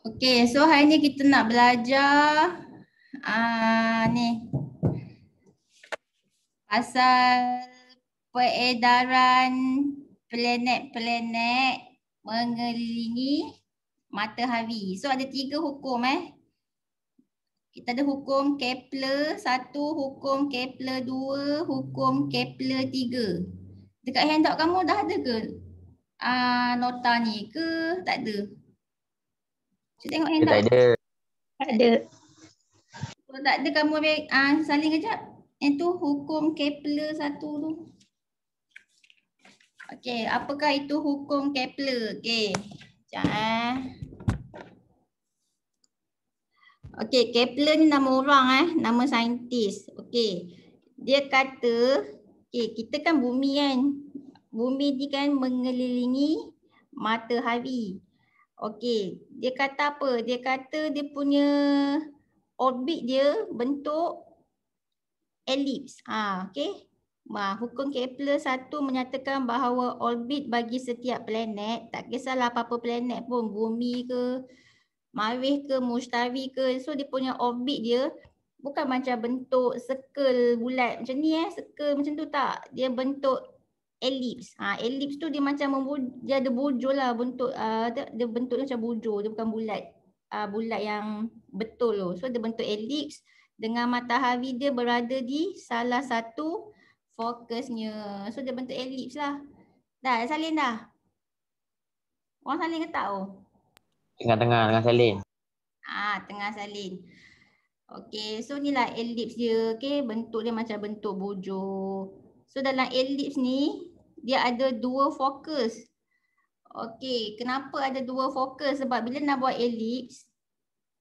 Okey, so hari ni kita nak belajar ni pasal peredaran planet-planet mengelilingi matahari. So ada 3 hukum Kita ada hukum Kepler 1, hukum Kepler 2, hukum Kepler 3. Dekat handout kamu dah ada ke nota ni ke tak ada? Cuba tengok handout. Tak ada. Tak ada. Kalau tak ada kamu ambil salin kejap. Yang tu hukum Kepler 1 tu. Okey, apakah itu hukum Kepler? Okey. Sekejap Okey, Kepler ni nama orang nama saintis. Okey. Dia kata, okey, kita kan bumi kan. Bumi ni kan mengelilingi matahari. Okey, dia kata apa? Dia kata dia punya orbit dia bentuk elips. Okey. Hukum Kepler 1 menyatakan bahawa orbit bagi setiap planet, tak kisahlah apa-apa planet pun, bumi ke, Marikh ke, Mushtari ke, so dia punya orbit dia bukan macam bentuk circle bulat macam ni circle macam tu tak. Dia bentuk elips. Elips tu dia macam dia ada bujur lah bentuk dia bentuk macam bujur, dia bukan bulat. Bulat yang betul tu. So dia bentuk elips dengan matahari dia berada di salah satu fokusnya. So dia bentuk elips lah. Dah salin dah? Orang salin ke tak? Tengah-tengah dengan salin. Tengah salin. Okey, so ni lah elips dia. Okey, bentuk dia macam bentuk bujur. So dalam elips ni dia ada 2 fokus. Okey, kenapa ada 2 fokus? Sebab bila nak buat elips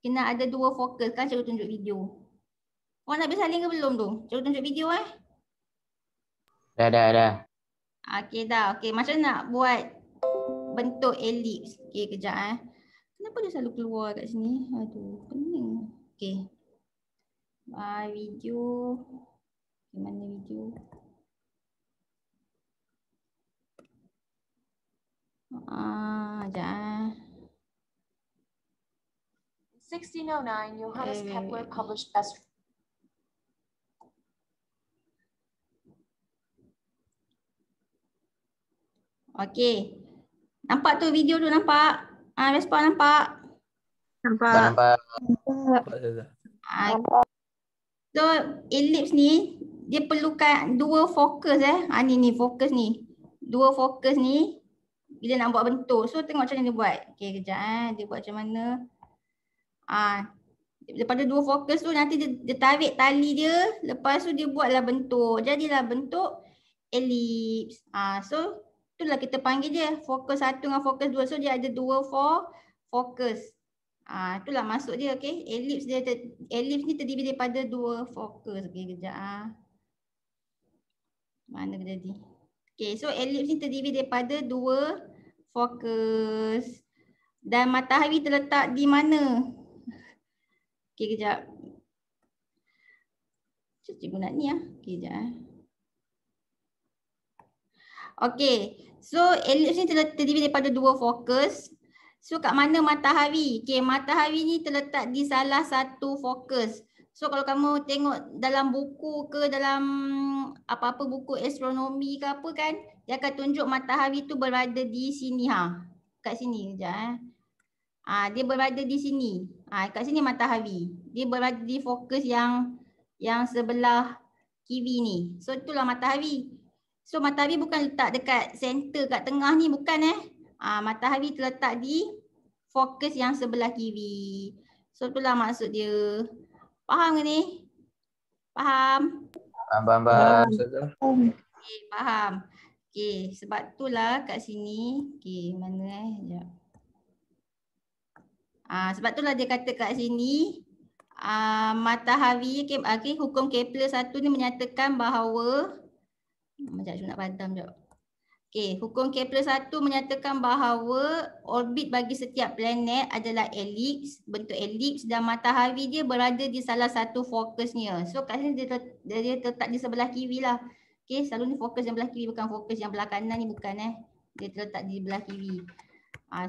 kena ada 2 fokus. Kan cikgu tunjuk video. Orang nak habis salin ke belum tu? Cikgu tunjuk video Dah. Okey dah. Okey, macam nak buat bentuk elips. Okey, kejap Kenapa dia selalu keluar kat sini? Aduh, pening. Okey. Video. Mana video? Sekejap 1609, Johannes Kepler published best. Okey. Nampak tu video tu nampak? Respon nampak? Nampak. So elips ni dia perlukan 2 fokus ni fokus ni. 2 fokus ni bila nak buat bentuk. So tengok macam mana dia buat. Okey kejap dia buat macam mana. Daripada 2 fokus tu nanti dia tarik tali dia, lepas tu dia buatlah bentuk. Jadilah bentuk elips. So itulah kita panggil dia fokus 1 dengan fokus 2. So dia ada 2 fokus. Itulah masuk dia. Okey. Elips ni terdiri daripada 2 fokus. Okey kejap Mana dia tadi? Okey, so elips ni terdiri daripada 2 fokus. Dan matahari terletak di mana? Okey kejap. Cikgu nak ni Okey kejap Okey, so elips ni terdiri daripada 2 fokus. So kat mana matahari? Okey, matahari ni terletak di salah satu fokus. So kalau kamu tengok dalam buku ke dalam apa-apa buku astronomi ke apa kan, dia akan tunjuk matahari tu berada di sini Kat sini kejap dia berada di sini. Kat sini matahari. Dia berada di fokus yang sebelah kiri ni. So itulah matahari. So matahari bukan letak dekat center kat tengah ni, bukan matahari terletak di fokus yang sebelah kiri. So itulah maksud dia. Faham ke ni? Faham? Faham. Okey, faham. Okey, sebab itulah kat sini. Okey, mana Sekejap. Sebab itulah dia kata kat sini matahari hukum Kepler 1 ni menyatakan bahawa sekejap nak padam jap. Okey, hukum Kepler 1 menyatakan bahawa orbit bagi setiap planet adalah elips, bentuk elips dan matahari dia berada di salah satu fokusnya. So kat sini dia letak di sebelah kiri lah. Okey, selalu ni fokus yang belah kiri bukan fokus yang belah kanan ni bukan Dia terletak di belah kiri.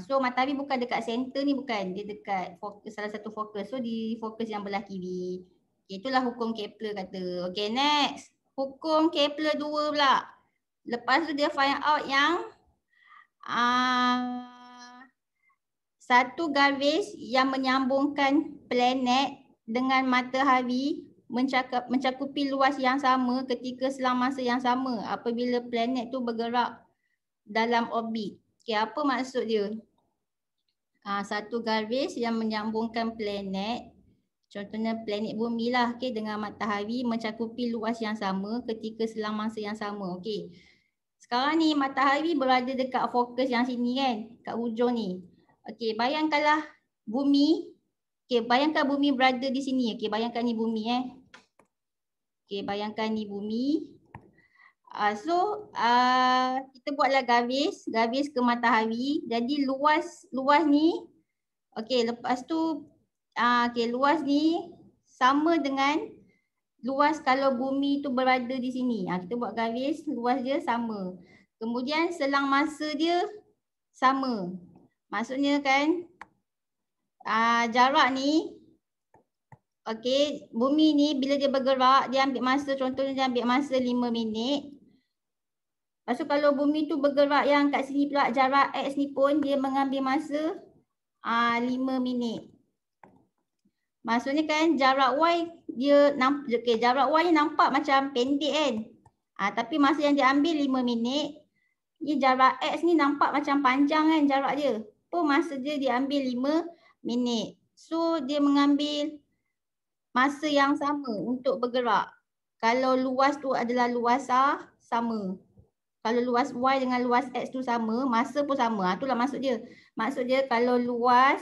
So matahari bukan dekat center ni, bukan. Dia dekat fokus, salah satu fokus. So di fokus yang belah kiri. Okay, itulah hukum Kepler kata. Okay, next. Hukum Kepler 2 pula. Lepas tu dia find out yang satu garis yang menyambungkan planet dengan matahari mencakupi luas yang sama ketika selang masa yang sama apabila planet tu bergerak dalam orbit. Okay, apa maksud dia? Satu garis yang menyambungkan planet, contohnya planet bumi lah, okay, dengan matahari mencakupi luas yang sama ketika selang masa yang sama. Okay. Sekarang ni matahari berada dekat fokus yang sini kan, kat hujung ni. Okay, bayangkanlah bumi. Okay, bayangkan bumi berada di sini. Okay, bayangkan ni bumi Okay, bayangkan ni bumi. Kita buatlah garis ke matahari. Jadi luas ni, okay, lepas tu okay, luas ni sama dengan luas kalau bumi tu berada di sini. Kita buat garis, luas dia sama. Kemudian selang masa dia sama. Maksudnya kan jarak ni, okay, bumi ni bila dia bergerak, dia ambil masa, contohnya dia ambil masa 5 minit. Lepas tu kalau bumi tu bergerak yang kat sini pula, jarak X ni pun dia mengambil masa 5 minit. Maksudnya kan jarak Y dia jarak Y ni nampak macam pendek kan. Tapi masa yang dia ambil 5 minit, ni jarak X ni nampak macam panjang kan jarak dia. Pun masa dia ambil 5 minit. So dia mengambil masa yang sama untuk bergerak. Kalau luas tu adalah luas sama. Kalau luas Y dengan luas X tu sama, masa pun sama. Itulah maksud dia. Maksud dia kalau luas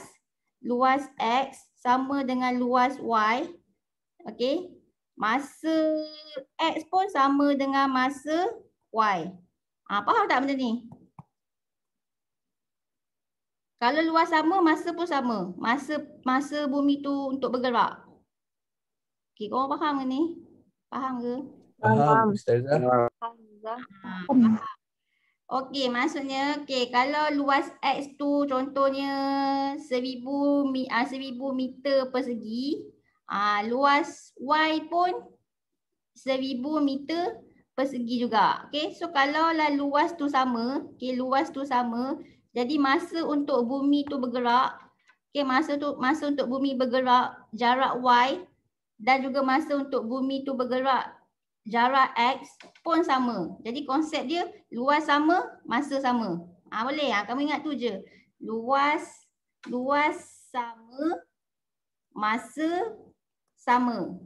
X sama dengan luas Y, okay, masa X pun sama dengan masa Y. Faham tak benda ni? Kalau luas sama, masa pun sama. Masa bumi tu untuk bergerak. Okay, korang faham ke ni? Faham ke? Faham, Ustazah. Faham. Okey, maksudnya kalau luas X tu contohnya 1000 meter persegi, luas Y pun 1000 meter persegi juga. Okey, so kalau lah luas tu sama, jadi masa untuk bumi tu bergerak, masa untuk bumi bergerak jarak Y dan juga masa untuk bumi tu bergerak jarak X pun sama. Jadi konsep dia luas sama, masa sama. Boleh? Kamu ingat tu je. Luas sama, masa sama.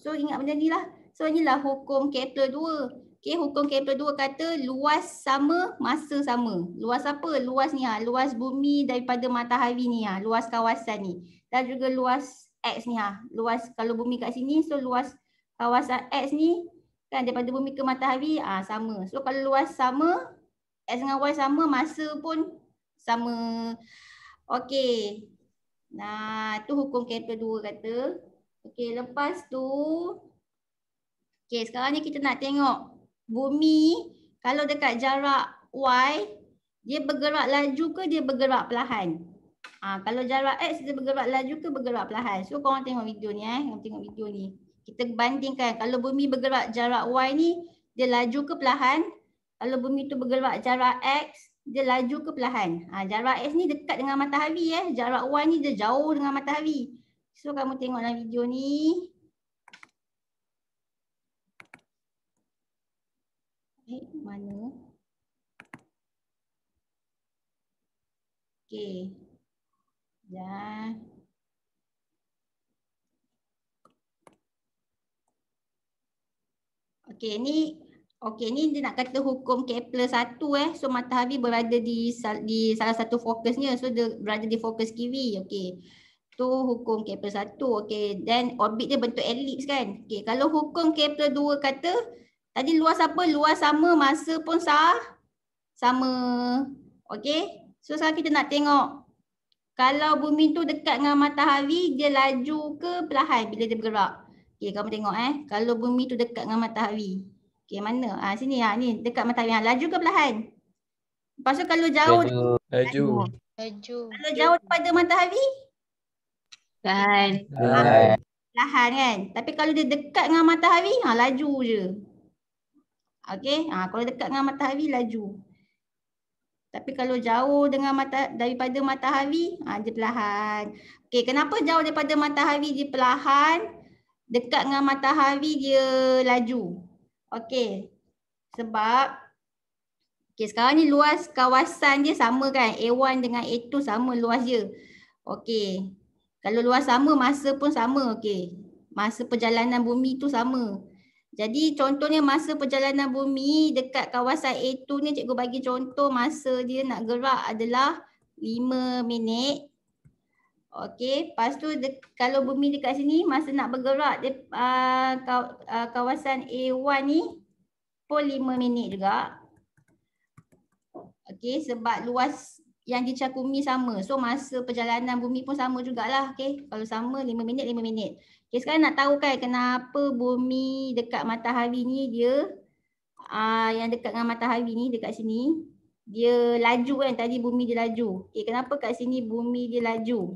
So ingat benda ni lah. So inilah hukum Kepler 2. Okay, hukum Kepler 2 kata luas sama, masa sama. Luas apa? Luas ni luas bumi daripada matahari ni luas kawasan ni. Dan juga luas X ni luas kalau bumi kat sini, so luas kawasan X ni kan daripada bumi ke matahari sama. So kalau luas sama, X dengan Y sama, masa pun sama. Okey. Nah, tu hukum Kepler 2 kata. Okey, lepas tu sekarang ni kita nak tengok bumi kalau dekat jarak Y, dia bergerak laju ke dia bergerak perlahan? Kalau jarak X dia bergerak laju ke bergerak perlahan? So korang tengok video ni korang tengok video ni. Kita bandingkan kalau bumi bergerak jarak Y ni, dia laju ke perlahan? Kalau bumi tu bergerak jarak X, dia laju ke perlahan? Jarak X ni dekat dengan matahari jarak Y ni dia jauh dengan matahari. So kamu tengok dalam video ni. Mana? Okey. Dan Okey, ni dia nak kata hukum Kepler 1 So matahari berada di salah satu fokusnya. So dia berada di fokus kiri. Okey. Tu hukum Kepler 1. Okey, dan orbit dia bentuk elips kan. Okey, kalau hukum Kepler 2 kata tadi luas apa? Luas sama, masa pun sama. Okey. So sekarang kita nak tengok kalau bumi tu dekat dengan matahari, dia laju ke perlahan bila dia bergerak? Okey, kamu tengok kalau bumi tu dekat dengan matahari. Okey, mana? Sini ni dekat matahari. Laju ke perlahan? Lepas tu kalau jauh, Laju. Laju. kalau jauh daripada matahari, Tahan. lahan kan. Tapi kalau dia dekat dengan matahari, laju je. Okey, kalau dekat dengan matahari laju. Tapi kalau jauh dengan daripada matahari, dia perlahan. Okey, kenapa jauh daripada matahari dia perlahan, dekat dengan matahari dia laju? Okey. Sebab sekarang ni luas kawasan dia sama kan? A1 dengan A2 sama luas dia. Okey. Kalau luas sama, masa pun sama. Okey. Masa perjalanan bumi tu sama. Jadi contohnya masa perjalanan bumi dekat kawasan A2 ni, cikgu bagi contoh masa dia nak gerak adalah 5 minit. Okey, lepas tu kalau bumi dekat sini masa nak bergerak kawasan A1 ni pun 5 minit juga. Okey, sebab luas yang dicakumi sama. So masa perjalanan bumi pun sama jugalah. Okey, kalau sama 5 minit, 5 minit. Okey, sekarang nak tahu kan kenapa bumi dekat matahari ni dia yang dekat dengan matahari ni dekat sini dia laju kan, tadi bumi dia laju. Okey, kenapa kat sini bumi dia laju?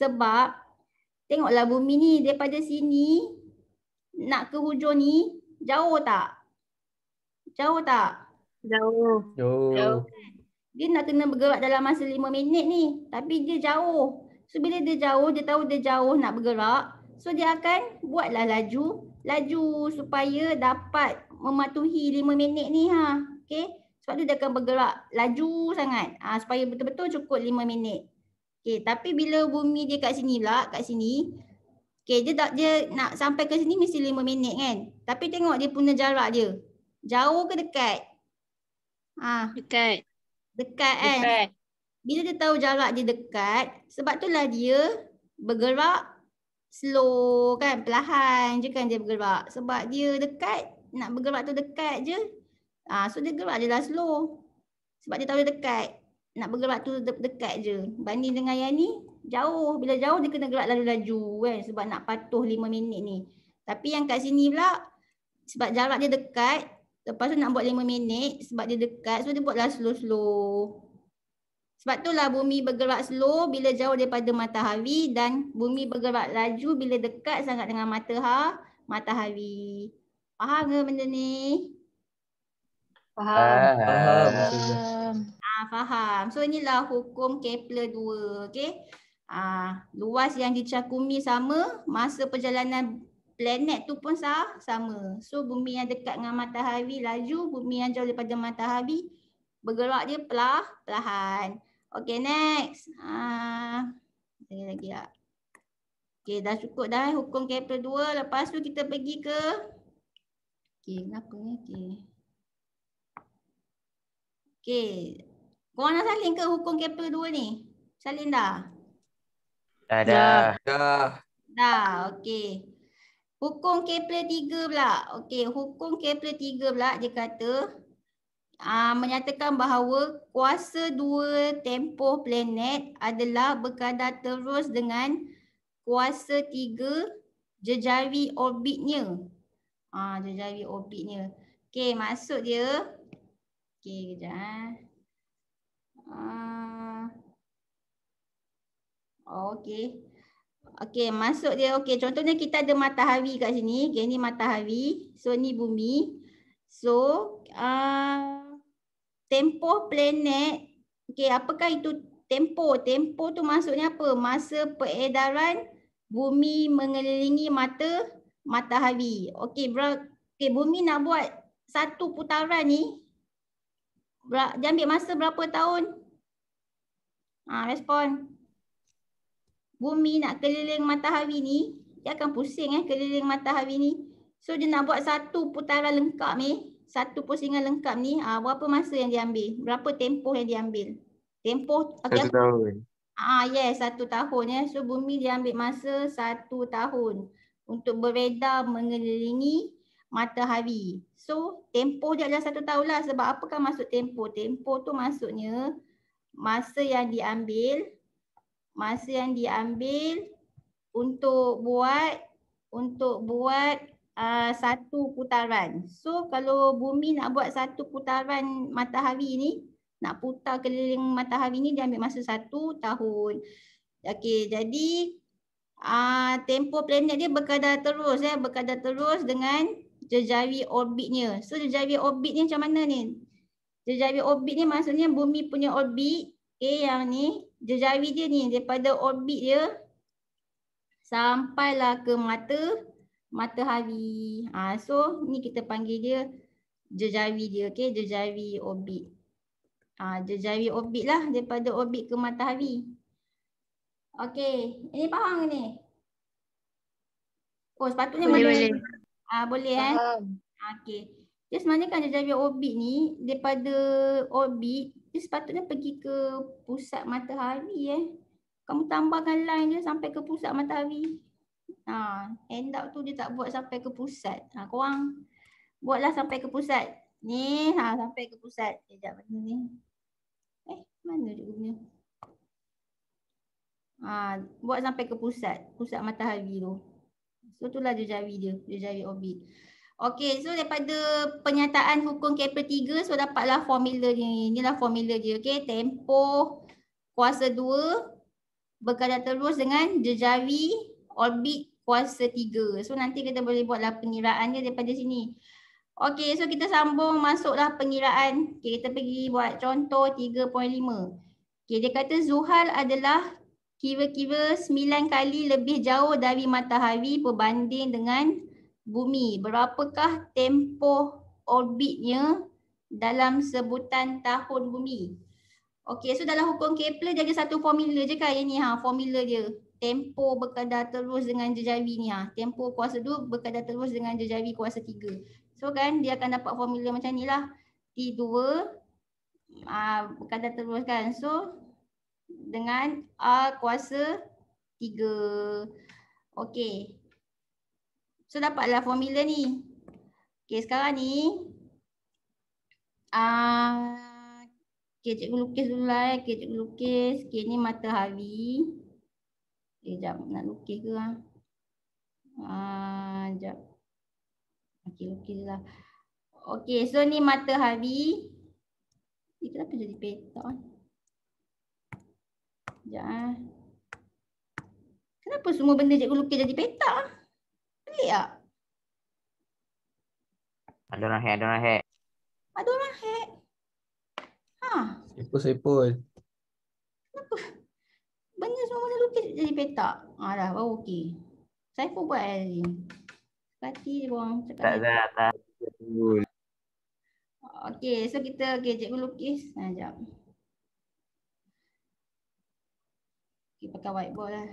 Sebab tengoklah bumi ni daripada sini nak ke hujung ni jauh tak? Jauh tak? Jauh. Dia nak kena bergerak dalam masa 5 minit ni. Tapi dia jauh. So bila dia jauh, dia tahu dia jauh nak bergerak. So dia akan buatlah laju supaya dapat mematuhi 5 minit ni. Okay. Sebab tu dia akan bergerak laju sangat. Supaya betul-betul cukup 5 minit. Okay. Tapi bila bumi dia kat sini lah, kat sini. Okay. Dia nak sampai ke sini mesti 5 minit kan. Tapi tengok dia punya jarak dia. Jauh ke dekat? Dekat kan? Dekat. Bila dia tahu jarak dia dekat, sebab itulah dia bergerak slow kan, perlahan je kan dia bergerak. Sebab dia dekat, nak bergerak tu dekat je. So dia gerak je lah slow. Sebab dia tahu dia dekat, nak bergerak tu dekat je. Banding dengan yang ni, jauh. Bila jauh dia kena gerak laju-laju kan, sebab nak patuh 5 minit ni. Tapi yang kat sini pula, sebab jarak dia dekat, lepas tu nak buat 5 minit sebab dia dekat. So dia buatlah slow-slow. Sebab itulah bumi bergerak slow bila jauh daripada matahari dan bumi bergerak laju bila dekat sangat dengan matahari. Faham ke benda ni? Faham. Faham. So inilah hukum Kepler 2. Okay? Luas yang dicakumi sama, masa perjalanan planet tu pun sama. So bumi yang dekat dengan matahari laju, bumi yang jauh daripada matahari bergerak dia perlahan. Okay, next. Lagi tak? Okay, dah cukup dah hukum Kepler 2. Lepas tu kita pergi ke kenapa ni? Okay. Korang nak salin ke hukum Kepler 2 ni? Salin dah? Dah. Dah, okay. Hukum Kepler 3 pula. Okey, hukum Kepler 3 pula dia kata menyatakan bahawa kuasa dua tempoh planet adalah berkadar terus dengan kuasa 3 jejari orbitnya. Jejari orbitnya. Okey, maksud dia kejap. Okey, maksud dia contohnya kita ada matahari kat sini. Okay, ni matahari. So ni bumi. So tempoh planet. Okey, apakah itu tempoh? Tempoh tu maksudnya apa? Masa peredaran bumi mengelilingi matahari. Okey, bumi nak buat satu putaran ni. Dia ambil masa berapa tahun? Respon. Bumi nak keliling matahari ni, dia akan pusing keliling matahari ni. So dia nak buat satu putaran lengkap ni, satu pusingan lengkap ni, berapa masa yang dia ambil? Berapa tempoh yang dia ambil? Tempoh 1 tahun. Yes, 1 tahun So bumi dia ambil masa 1 tahun untuk beredar mengelilingi matahari. So tempoh dia adalah 1 tahun lah. Sebab apakah maksud tempoh? Tempoh tu maksudnya masa yang diambil untuk buat satu putaran. So kalau bumi nak buat satu putaran matahari ni, nak putar keliling matahari ni dia ambil masa 1 tahun. Okey, jadi tempoh planet dia berkadar terus berkadar terus dengan jejari orbitnya. So jejari orbit ni macam mana ni? Jejari orbit ni maksudnya bumi punya orbit. Okay, yang ni jejari dia ni daripada orbit dia sampailah ke matahari. So ni kita panggil dia jejari dia, okay, jejari orbit. Jejari orbit lah daripada orbit ke matahari. Okay, ini faham ke ni? Oh, sepatutnya Boleh. boleh Okay. Dia sebenarnya kan jejari orbit ni daripada orbit dia sepatutnya pergi ke pusat matahari Kamu tambahkan line dia sampai ke pusat matahari. End up tu dia tak buat sampai ke pusat. Korang buatlah sampai ke pusat. Ni sampai ke pusat. Sekejap mana ni? Mana dia punya? Buat sampai ke pusat matahari tu. So itulah jejari dia, jejari orbit. Okey, so daripada penyataan hukum Kepler 3, so dapatlah formula dia ni. Inilah formula dia, okey. Tempoh kuasa 2 berkadar terus dengan jejari orbit kuasa 3. So nanti kita boleh buatlah pengiraannya daripada sini. Okey, so kita sambung masuklah pengiraan. Okey, kita pergi buat contoh 3.5. Okey, dia kata Zuhal adalah kira-kira 9 kali lebih jauh dari matahari berbanding dengan bumi. Berapakah tempoh orbitnya dalam sebutan tahun bumi? Okey, so dalam hukum Kepler dia ada satu formula je kan yang ni formula dia. Tempoh berkadar terus dengan jejari ni Tempoh kuasa 2 berkadar terus dengan jejari kuasa 3. So kan dia akan dapat formula macam ni lah. T2 berkadar terus kan. So dengan R kuasa 3. Okey. So dapatlah formula ni. Okey, sekarang ni okey, cikgu lukis dulu lah Okey, cikgu lukis. Okey, ni matahari. Sekejap nak lukis ke sekejap. Okey, lukis lah. Okey, so ni matahari. Ni kenapa jadi petak Sekejap Kenapa semua benda cikgu lukis jadi petak Pelik tak? Ada orang hack. Ada orang hack. Sepul. Kenapa? Benda semua benda lukis jadi petak. Dah baru okey. Saya pun buat hari ni. Hati dia orang cakap. Tak. Okey, so kita cikgu lukis. Sekejap. Okey, pakai whiteboard lah.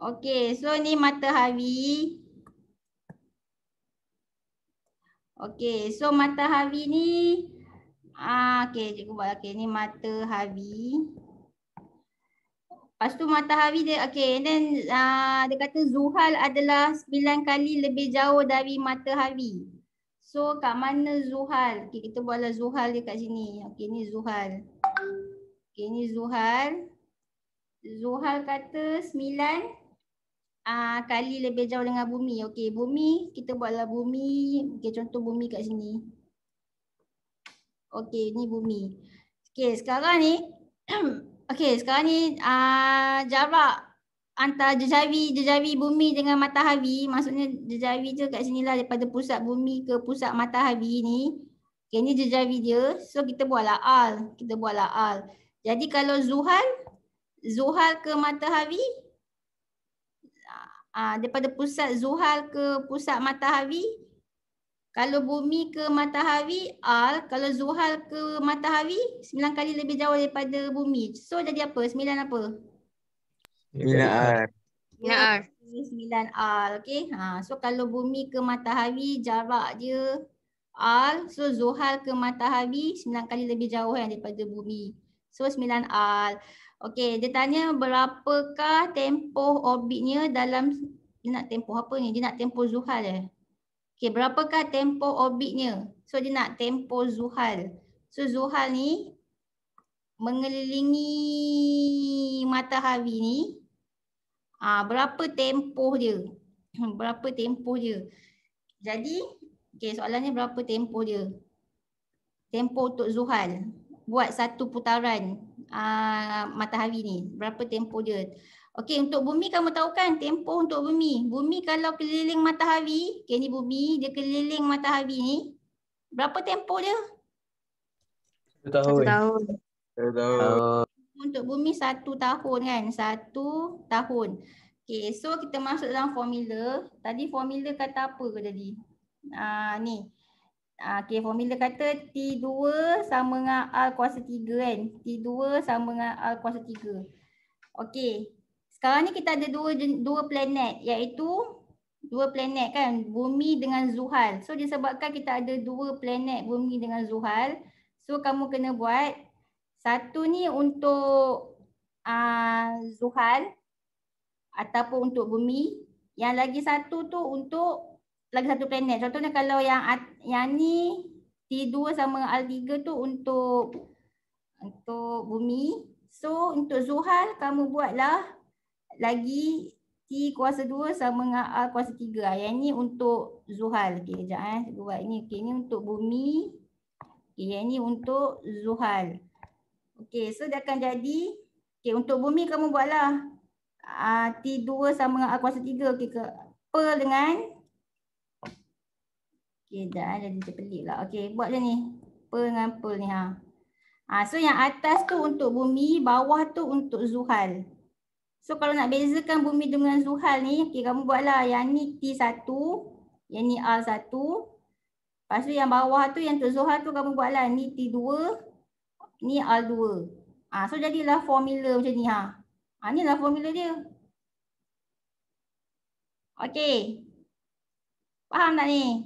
Okey, so ni matahari. Okey, so matahari ni okey, cikgu buat ni matahari. Lepas tu matahari dia okey, and then dia kata Zuhal adalah 9 kali lebih jauh dari matahari. So kat mana Zuhal? Okey, kita buatlah Zuhal dia kat sini. Okey, ni Zuhal. Okey, ni Zuhal. Zuhal kata 9 kali lebih jauh dengan bumi. Okey, bumi, kita buatlah bumi. Okey, contoh bumi kat sini. Okey, ni bumi. Okey, sekarang ni jarak antara jejari bumi dengan matahari, maksudnya jejari tu kat sinilah daripada pusat bumi ke pusat matahari ni. Okey, ni jejari dia. So kita buatlah R. Jadi kalau Zuhal ke matahari, daripada pusat Zuhal ke pusat matahari, kalau bumi ke matahari R, kalau Zuhal ke matahari 9 kali lebih jauh daripada bumi. So jadi apa? 9 apa? 9R. 9R. Okey. So kalau bumi ke matahari jarak dia R, so Zuhal ke matahari 9 kali lebih jauh daripada bumi. So 9R. Okey, dia tanya berapakah tempoh orbitnya dalam, dia nak tempoh apa ni? Dia nak tempoh Zuhal Okey, berapakah tempoh orbitnya? So dia nak tempoh Zuhal. So Zuhal ni mengelilingi matahari ni, berapa tempoh dia? Jadi Okey, soalannya berapa tempoh dia? Tempoh untuk Zuhal buat satu putaran matahari ni. Berapa tempoh dia? Okey, untuk bumi kamu tahu kan tempoh untuk bumi. Bumi kalau keliling matahari, okay, ni bumi, dia keliling matahari ni. Berapa tempoh dia? 1 tahun. 1 tahun. Untuk bumi 1 tahun kan? 1 tahun. Okay, so kita masuk dalam formula. Tadi formula kata apa ke tadi? Ni. Okay, formula kata T2 sama dengan R kuasa 3 kan? T2 sama dengan R kuasa 3. Okay. Sekarang ni kita ada dua planet, iaitu 2 planet kan? Bumi dengan Zuhal. So disebabkan kita ada 2 planet bumi dengan Zuhal. So kamu kena buat satu ni untuk Zuhal ataupun untuk bumi. Yang lagi satu tu untuk lagi satu planet. Contohnya kalau yang ni T2 sama R3 tu untuk bumi. So untuk Zuhal kamu buatlah lagi T kuasa 2 sama dengan R kuasa 3. Yang ni untuk Zuhal. Okey, sekejap saya buat ni. Okey, ni untuk bumi. Okey, yang ni untuk Zuhal. Okey, so dia akan jadi, okey, untuk bumi kamu buatlah T2 sama dengan R kuasa 3. Okey, per dengan, okey, dah jadi terpelik lah. Okey, buat je ni. Per dengan per ni. So yang atas tu untuk bumi, bawah tu untuk Zuhal. So kalau nak bezakan bumi dengan Zuhal ni, okey, kamu buatlah yang ni T1, yang ni R1. Lepas tu yang bawah tu, yang untuk Zuhal tu kamu buatlah ni T2, ni R2. So jadilah formula macam ni. Ni lah formula dia. Okey. Faham tak ni?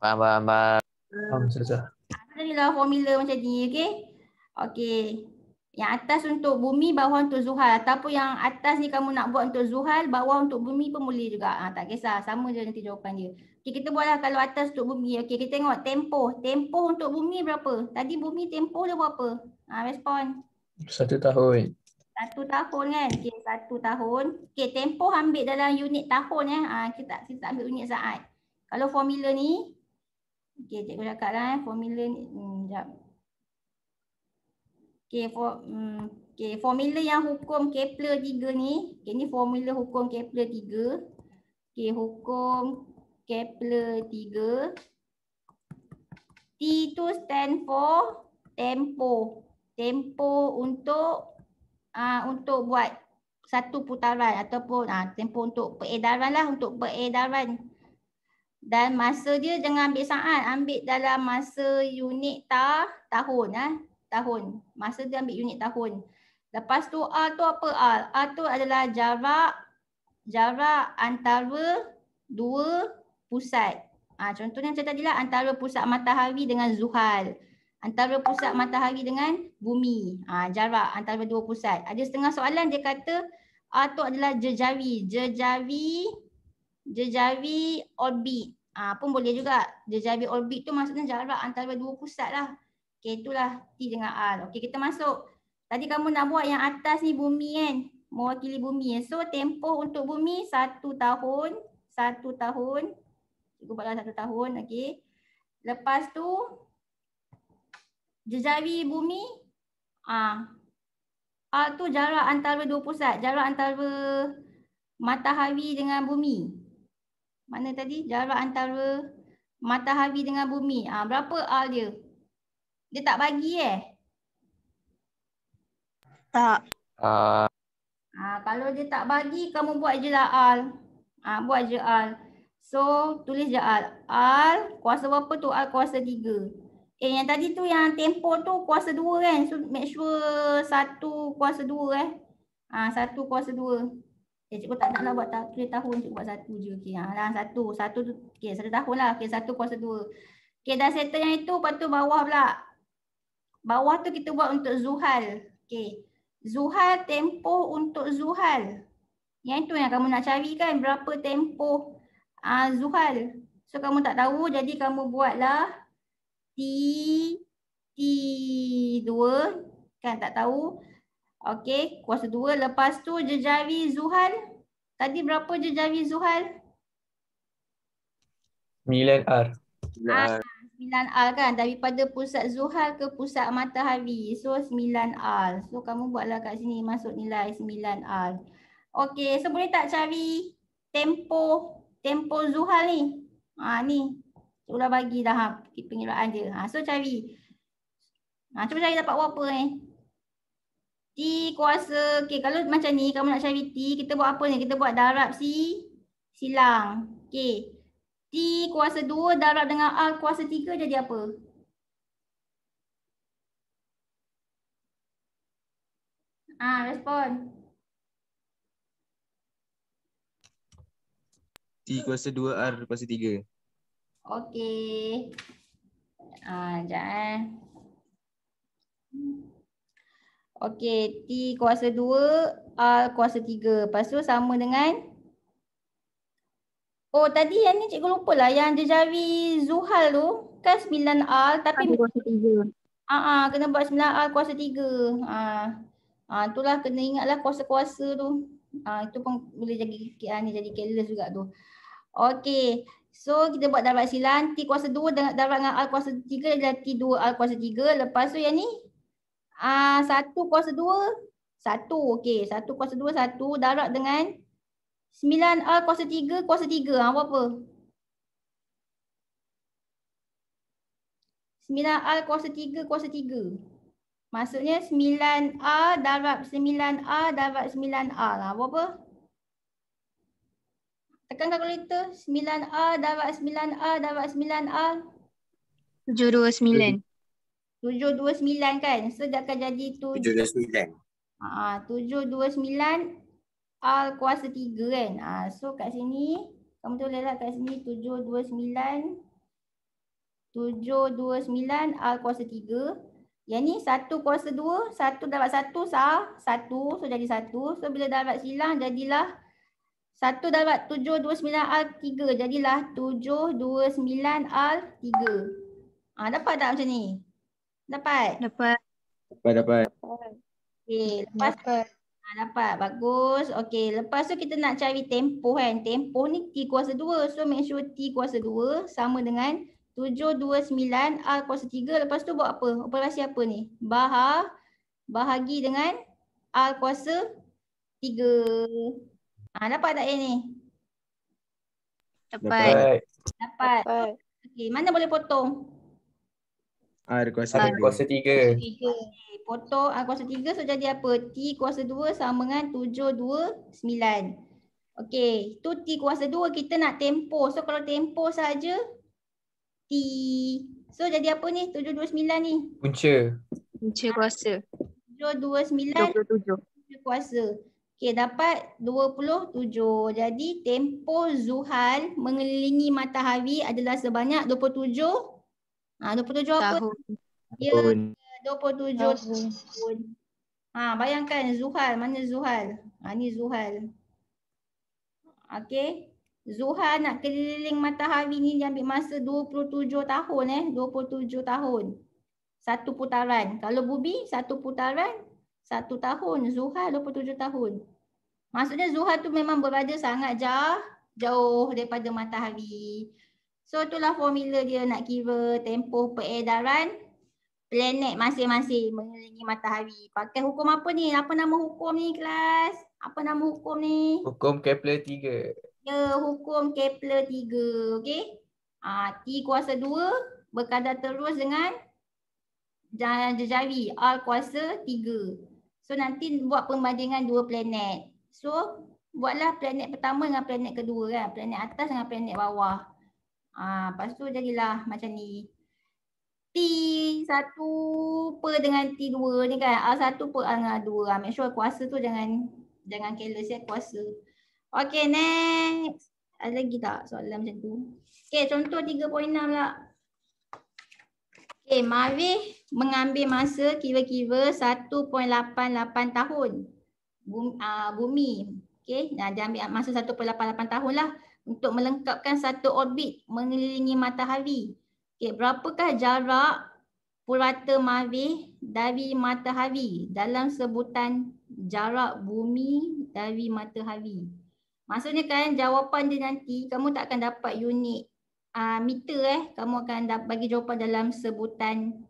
Faham. Faham, Ustazah. Jadilah formula macam ni, okey? Okey. Yang atas untuk bumi, bawah untuk Zuhal. Ataupun yang atas ni kamu nak buat untuk Zuhal, bawah untuk bumi pun boleh juga. Tak kisah, sama je nanti jawapan dia. Okey, kita buatlah kalau atas untuk bumi. Okey, kita tengok tempoh. Tempoh untuk bumi berapa? Tadi bumi tempoh dia berapa? Respon. 1 tahun. 1 tahun kan? Okey, 1 tahun. Okey, tempoh ambil dalam unit tahun kita ambil unit saat. Kalau formula ni, okey, cikgu cakap lah formula ni. Sekejap. Okey, formula yang hukum Kepler 3 ni. Okey, ni formula hukum Kepler 3. Okey, hukum Kepler 3. T tu stand for tempoh. Tempoh untuk buat satu putaran ataupun tempoh untuk peredaran lah, untuk peredaran. Dan masa dia jangan ambil saat, ambil dalam masa unit tahun. Tahun. Masa dia ambil unit tahun. Lepas tu R tu apa R? R tu adalah jarak antara dua pusat. Contohnya macam tadilah antara pusat matahari dengan Zuhal. Antara pusat matahari dengan bumi. Jarak antara dua pusat. Ada setengah soalan dia kata R tu adalah jejari. Jejari orbit. Pun boleh juga. Jejari orbit tu maksudnya jarak antara dua pusat lah. Okay, itulah T dengan R. Okay, kita masuk. Tadi kamu nak buat yang atas ni bumi kan? Mewakili bumi. So, tempoh untuk bumi 1 tahun. 1 tahun. Cikgu buatlah 1 tahun. Okay. Lepas tu, jejari bumi. R tu jarak antara dua pusat. Jarak antara matahari dengan bumi. Mana tadi? Jarak antara matahari dengan bumi. Berapa R dia? Dia tak bagi Tak. Kalau dia tak bagi, kamu buat je lah R. Buat je R. So, tulis je R. R kuasa berapa tu? R kuasa 3. Yang tadi tu yang tempoh tu kuasa 2 kan? So, make sure 1 kuasa 2 1 kuasa 2. Cikgu tak naklah buat tulis tahun, cikgu buat 1 je. Okay, lah 1. 1 tu, okay, 1 tahun lah. Okay, 1 kuasa 2. Okay, dah settle yang itu, lepas tu bawah pula. Bawah tu kita buat untuk Zuhal. Okay. Zuhal, tempoh untuk Zuhal. Yang itu yang kamu nak cari kan, berapa tempoh Zuhal. So kamu tak tahu, jadi kamu buatlah T2 kan, tak tahu. Okey, kuasa 2. Lepas tu jejari Zuhal. Tadi berapa jejari Zuhal? 9R. 9R kan, daripada pusat Zuhal ke pusat matahari. So 9R. So kamu buatlah kat sini, masuk nilai 9R. Okey, so boleh tak cari tempo Zuhal ni? Ni. Udah bagi dah pengiraan dia. So cari. Cuba cari dapat berapa ni? T kuasa, okey, kalau macam ni kamu nak cari T, kita buat apa ni? Kita buat darab silang. Okey. T kuasa 2 darab dengan R kuasa 3 jadi apa? Respon. T kuasa 2 R kuasa 3. Okey. Sekejap Okey, T kuasa 2, R kuasa 3. Lepas tu sama dengan tadi yang ni cikgu lupa lah. Yang dia cari Zuhal tu kan 9R tapi kuasa 3. kena buat 9R kuasa 3. Itulah kena ingatlah kuasa-kuasa tu. Itu pun boleh jadi jadi careless juga tu. Okey. So kita buat darab silang T kuasa 2 darab dengan R kuasa 3 adalah T2R kuasa 3. Lepas tu yang ni 1 kuasa 2 1. Okey, 1 kuasa 2 1 darab dengan 9R kuasa 3 kuasa 3. Berapa? 9R kuasa 3 kuasa 3. Maksudnya 9R darab 9R darab 9R. Berapa? Tekan kalkulator. 9R darab 9R darab 9R. 729. 729 kan? So dia akan jadi 729. 729 R kuasa 3 kan? So kat sini, kamu tulislah kat sini 729 R kuasa 3. Yang ni 1 kuasa 2, 1 darab 1 sah, 1. So jadi 1. So bila darab silang jadilah 1 darab 729 R3 jadilah 729 R3. Dapat tak macam ni? Dapat? Dapat. Okey, lepas dapat. Bagus. Okey, lepas tu kita nak cari tempoh kan. Tempoh ni T kuasa 2. So make sure T kuasa 2 sama dengan 729 R kuasa 3. Lepas tu buat apa? Operasi apa ni? Bahagi dengan R kuasa 3. Dapat tak ni? Dapat. Okey, mana boleh potong? R kuasa 3. Kuasa 3. Potong R kuasa 3. So jadi apa? T kuasa 2 sama dengan 729. Okey, tu T kuasa 2 kita nak tempoh. So kalau tempoh saja T. So jadi apa ni? 729 ni. Punca kuasa. 729 27. kuasa. Okey, dapat 27. Jadi tempoh Zuhal mengelilingi matahari adalah sebanyak 27. 27 apa? Ya, 27 tahun. Bayangkan Zuhal, mana Zuhal? Ni Zuhal. Okey. Zuhal nak keliling matahari ni dia ambil masa 27 tahun 27 tahun. Satu putaran. Kalau bumi satu putaran 1 tahun. Zuhal 27 tahun. Maksudnya Zuhal tu memang berada sangat jauh daripada matahari. So itulah formula dia nak kira tempoh peredaran planet masing-masing mengelilingi matahari. Pakai hukum apa ni? Apa nama hukum ni kelas? Apa nama hukum ni? Hukum Kepler 3. Ya, hukum Kepler 3. Okey. T kuasa 2 berkadar terus dengan jari R kuasa 3. So nanti buat pembandingan dua planet. So buatlah planet pertama dengan planet kedua kan. Planet atas dengan planet bawah. Lepas tu jadilah macam ni. T1 per dengan T2 ni kan. R1 per R dengan R2. Make sure kuasa tu jangan careless kuasa. Okay, next. Ada lagi tak soalan macam tu? Okay, contoh 3.6 lah. Okay, Marif mengambil masa kira-kira 1.88 tahun. Bumi. Okay, dia ambil masa 1.88 tahun lah untuk melengkapkan satu orbit mengelilingi matahari. Okay, berapakah jarak purata Marif dari matahari dalam sebutan jarak bumi dari matahari? Maksudnya kan jawapan dia nanti kamu tak akan dapat unit meter kamu akan bagi jawapan dalam sebutan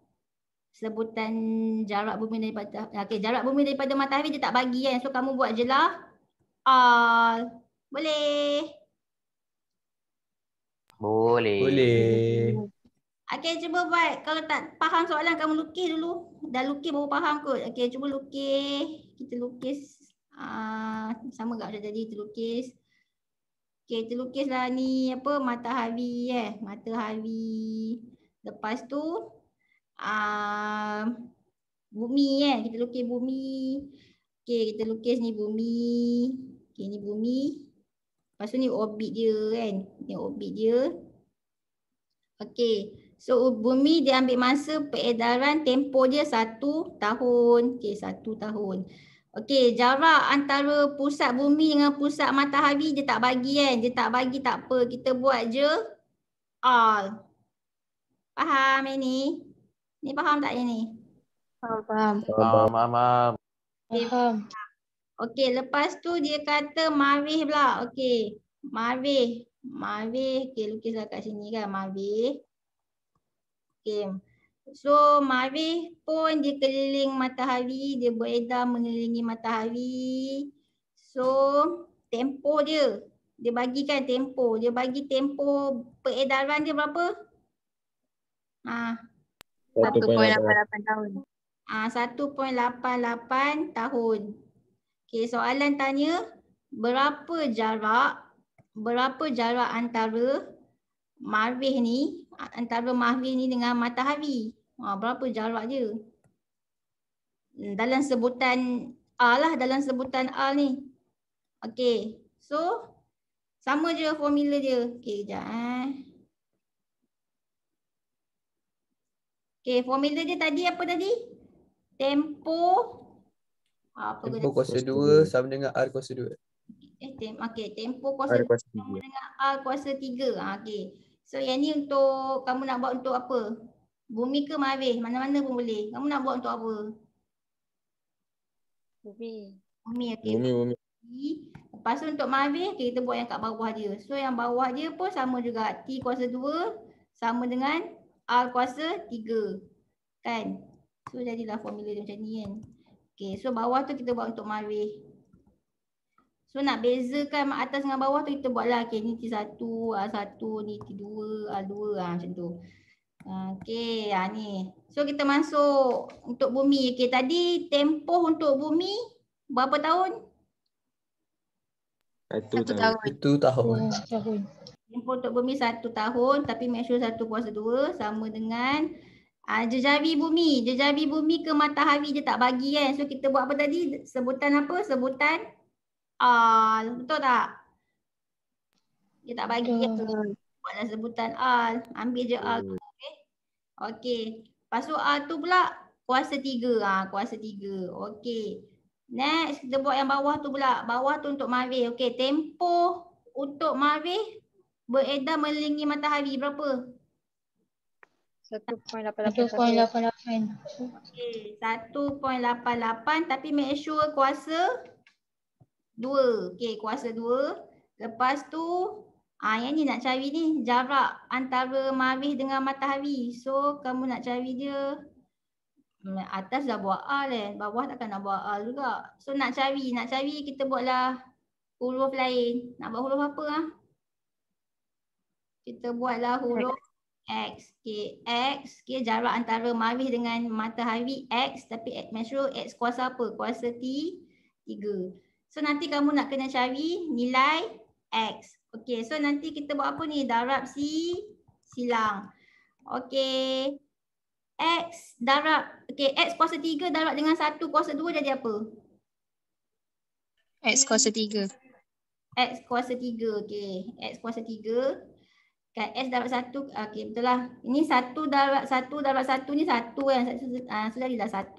jarak bumi daripada jarak bumi daripada matahari dia tak bagi kan. So kamu buat je lah boleh. Boleh. Okey, cuba buat. Kalau tak faham soalan kamu lukis dulu. Dah lukis baru faham kot. Okey, cuba lukis. Kita lukis sama tak macam tadi kita lukis. Okey, kita lukislah ni apa matahari matahari. Lepas tu bumi kan. Kita lukis bumi. Okey, kita lukis ni bumi. Okey, ni bumi. Lepas tu ni orbit dia kan. Ni orbit dia. Okey. So bumi dia ambil masa peredaran tempoh dia 1 tahun. Okey, 1 tahun. Okey, jarak antara pusat bumi dengan pusat matahari dia tak bagi kan. Dia tak bagi tak apa. Kita buat je all. Faham yang ni? Ni faham tak yang ni? Faham. Faham. Okey, lepas tu dia kata marih pula. Okey, marih. Okey, lukislah kat sini kan marih. Okey. So marih pun dia keliling matahari, dia beredar mengelilingi matahari. So tempoh dia bagikan tempoh. Dia bagi tempoh peredaran dia berapa? 1.88 tahun. 1.88 tahun. Okey, soalan tanya berapa jarak antara marih ni dengan matahari. Berapa jarak dia? Dalam sebutan A lah, dalam sebutan A ni. Okey. So sama je formula dia. Okey, kejap Okey, formula dia tadi apa tadi? Tempoh Tempoh kuasa 2 sama dengan R kuasa 2. Okey, tempoh kuasa 2 sama dengan R kuasa 3. Okey. So yang ni untuk kamu nak buat untuk apa? Bumi ke marih? Mana-mana pun boleh. Kamu nak buat untuk apa? Bumi. Okey. Bumi. Lepas tu untuk marih, kita buat yang kat bawah dia. So yang bawah dia pun sama juga. T kuasa 2 sama dengan R kuasa 3. Kan? So jadilah formula dia macam ni kan. Okey, so bawah tu kita buat untuk marih. So nak bezakan atas dengan bawah tu kita buatlah. Okay, ni T1, R1, ni T2, R2 macam tu. Okay, ni. So kita masuk untuk bumi. Okay, tadi tempoh untuk bumi berapa tahun? 1 tahun. 1 tahun. Tempoh untuk bumi 1 tahun tapi make sure 1 kuasa 2 sama dengan jejari bumi. Jejari bumi ke matahari dia tak bagi kan. So kita buat apa tadi? Sebutan apa? Sebutan betul tak? Dia tak bagi buatlah sebutan al. Ambil je al. Okey. Lepas tu al tu pula kuasa 3. Kuasa 3. Okey. Next kita buat yang bawah tu pula. Bawah tu untuk marih. Okey, tempoh untuk marih beredar mengelilingi matahari berapa? 1.88. Okey, 1.88 tapi make sure kuasa 2. Okey, kuasa 2. Lepas tu yang ni nak cari ni jarak antara marih dengan matahari. So kamu nak cari dia atas dah buat A bawah takkan nak buat A juga. So nak cari kita buatlah huruf lain. Nak buat huruf apa Kita buatlah huruf X. Okey, X. Okey, jarak antara marih dengan matahari X tapi make sure X kuasa apa? Kuasa 3. So nanti kamu nak kena cari nilai X. Okey, so nanti kita buat apa ni? Darab silang. Okey. X darab, X kuasa 3 darab dengan 1 kuasa 2 jadi apa? X kuasa 3. X kuasa 3, okey. X kuasa 3. Kan S darab 1, okey betul lah. Ini 1 darab 1 ni 1 kan. So jadilah 1.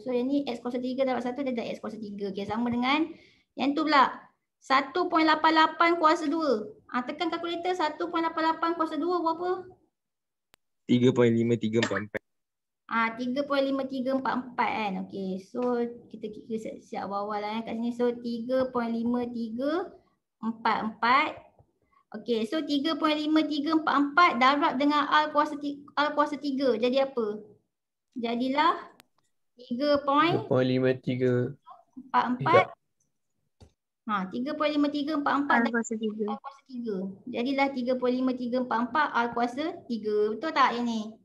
So yang ni X kuasa 3 darab 1 dia dah X kuasa 3. Okey, sama dengan yang tu pula. 1.88 kuasa 2. Tekan kalkulator 1.88 kuasa 2 berapa? 3.5344. 3.5344 kan. Okey, so kita siap bawah lah kat sini. So 3.5344 Okey, so 3.5344 darab dengan R kuasa 3. Jadi apa? Jadilah 3.44. 3.53. 3.5344 R kuasa 3. R kuasa 3. Jadilah 3.5344 R kuasa 3. Betul tak yang ni?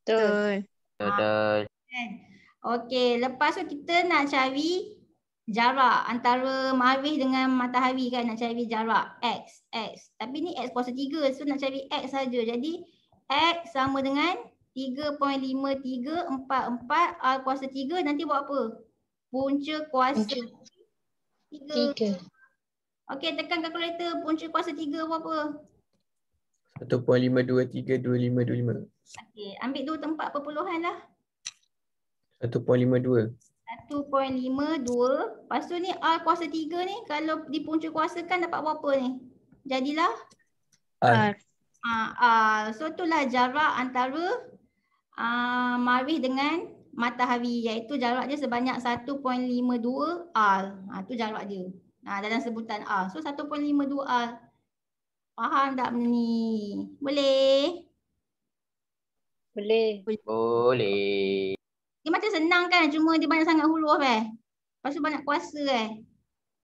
Betul. Betul. Okey, lepas tu kita nak cari jarak antara Marif dengan matahari kan, nak cari jarak X. Tapi ni X kuasa 3, so nak cari X saja. Jadi X sama dengan 3.5344 R kuasa 3, nanti buat apa? Punca kuasa 3. Okey, tekan kalkulator, punca kuasa 3 berapa? 1.5232525. Okey, ambil dua tempat perpuluhan lah. 1.52. 1.52. Lepas tu ni R kuasa 3 ni kalau dipunca kuasakan dapat berapa ni? Jadilah R. R. So itulah jarak antara Marif dengan matahari, iaitu jarak dia sebanyak 1.52 R. Tu jarak dia. Dalam sebutan R. So 1.52 R. Faham tak benda ni? Boleh? Boleh. Boleh. Dia macam senang kan, cuma dia banyak sangat huruf Lepas tu banyak kuasa